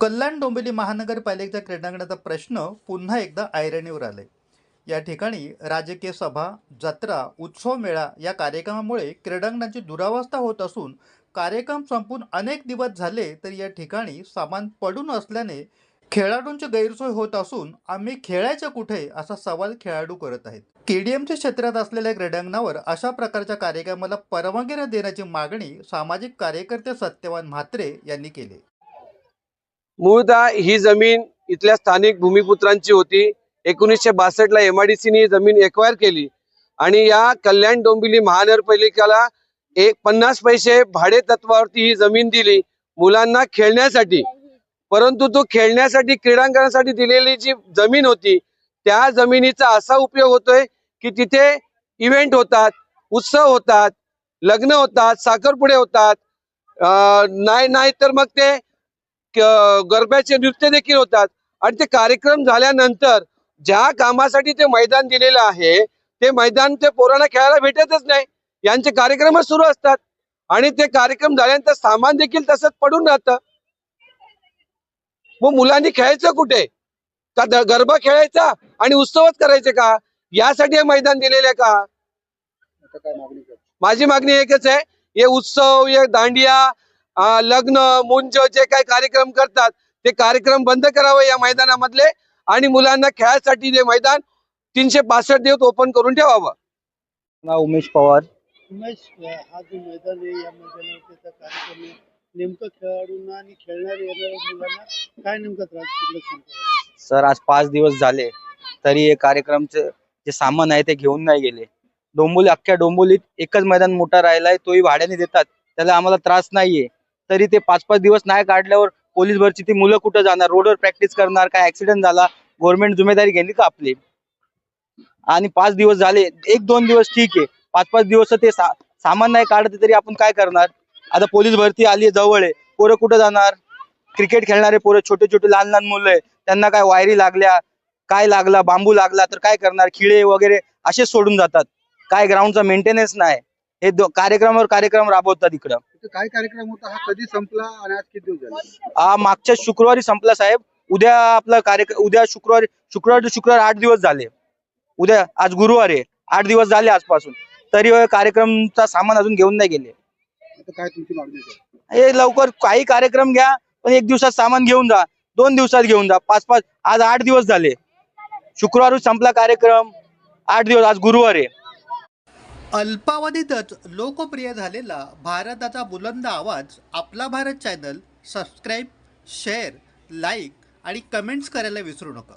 कल्याण डोंबिवली महानगरपालिकेच्या क्रीडांगणाचा प्रश्न पुन्हा एकदा ऐरणीवर आलाय. या ठिकाणी राजकीय सभा, जत्रा, उत्सव मेळा या कार्यक्रमामुळे क्रीडांगणाची दुरावस्था होत असून कार्यक्रम संपून अनेक दिवस झाले तरी या ठिकाणी सामान पडून असल्याने खेळाडूंची गैरसोय होत असून आम्ही खेळायचं कुठे असा सवाल खेळाडू करत आहेत. केडीएमच्या क्षेत्रात असलेल्या क्रीडांगणावर अशा प्रकारच्या कार्यक्रमाला परवानगी न देण्याची मागणी सामाजिक कार्यकर्ते सत्यवान म्हात्रे यांनी केली. मूळतः ही जमीन इथल्या स्थानिक भूमिपुत्रांची होती. 1962 ला एमआयडीसीने ही जमीन एक्वायर केली आणि या कल्याण डोंबिवली महानगरपालिकेला 50 पैसे भाडे तत्वावरती ही जमीन दिली मुलांना खेळण्यासाठी. परंतु तो खेळण्यासाठी क्रीडांगणासाठी दिलेली जी जमीन होती त्या जमिनीचा असा उपयोग होतोय की तिथे इव्हेंट होतात, उत्सव होतात, लग्न होतात, साखरपुडे होतात, नाही तर मग ते गरब्याचे नृत्य देखील होतात. आणि ते कार्यक्रम झाल्यानंतर ज्या कामासाठी ते मैदान दिलेलं आहे ते मैदान ते पोरांना खेळायला भेटतच नाही. यांचे कार्यक्रमच सुरू असतात आणि ते कार्यक्रम झाल्यानंतर सामान देखील तसंच पडून राहतं. मग मुलांनी खेळायचं कुठे? का गरबा खेळायचा आणि उत्सवच करायचे का? यासाठी हे मैदान दिलेले का? माझी मागणी एकच आहे, हे उत्सव, हे दांडिया, लग्न, मुंज जे काही कार्यक्रम करतात ते कार्यक्रम बंद करावे या मैदानामधले आणि मुलांना खेळासाठी जे मैदान 365 दिवस ओपन करून ठेवावं. उमेश पवार. उमेश, हा जो मैदान आहे या मैदानावरचा कार्यक्रम आहे, नेमकं खेळाडूंना आणि खेळणाऱ्या येणाऱ्या मुलांना काय नेमकं त्रास तिकडे सांगतो? सर, आज 5 दिवस झाले तरी हे कार्यक्रमचे जे सामान आहे ते घेऊन नाही गेले. अख्ख्या डोंबिवलीत एकच मैदान मोठा राहिलाय, तोही भाड्याने देतात, त्याला आम्हाला त्रास नाहीये. तरी ते 5-5 दिवस नाही काढल्यावर पोलीस भरची ती मुलं कुठं जाणार? रोडवर प्रॅक्टिस करणार? काय ऍक्सिडेंट झाला, गव्हर्नमेंट जिम्मेदारी घेईल का आपली? आणि 5 दिवस झाले, 1-2 दिवस ठीक आहे, 5-5 दिवस ते सामान नाही काढत तरी आपण काय करणार? आता पोलीस भरती आली जवळ आहे, पोरं कुठं जाणार? क्रिकेट खेळणारे पोरं, छोटे छोटे लहान लहान मुलं आहे, त्यांना काय वायरी लागल्या, काय लागला, बांबू लागला तर काय करणार? खिळे वगैरे असेच सोडून जातात. काय ग्राउंडचा मेंटेनन्स नाही. हे कार्यक्रमावर कार्यक्रम राबवतात इकडं. काय कार्यक्रम होता, हा कधी संपला आणि आज किती दिवस झाले? मागच्या शुक्रवारी संपला साहेब. उद्या आपला कार्यक्रम, उद्या शुक्रवार ते शुक्रवार 8 दिवस झाले. उद्या, आज गुरुवार आहे, 8 दिवस झाले आजपासून, तरी कार्यक्रमचा सामान अजून घेऊन नाही गेले. काय तुमची मागणी आहे? हे लवकर काही कार्यक्रम घ्या, पण 1 दिवसात सामान घेऊन जा, 2 दिवसात घेऊन जा, 5-5, आज 8 दिवस झाले. शुक्रवारी संपला कार्यक्रम, 8 दिवस, आज गुरुवार आहे. अल्पावधीतच लोकप्रिय झालेला भारताचा बुलंद आवाज आपला Bharat channel subscribe, share, like आणि कमेंट्स करायला विसरू नका.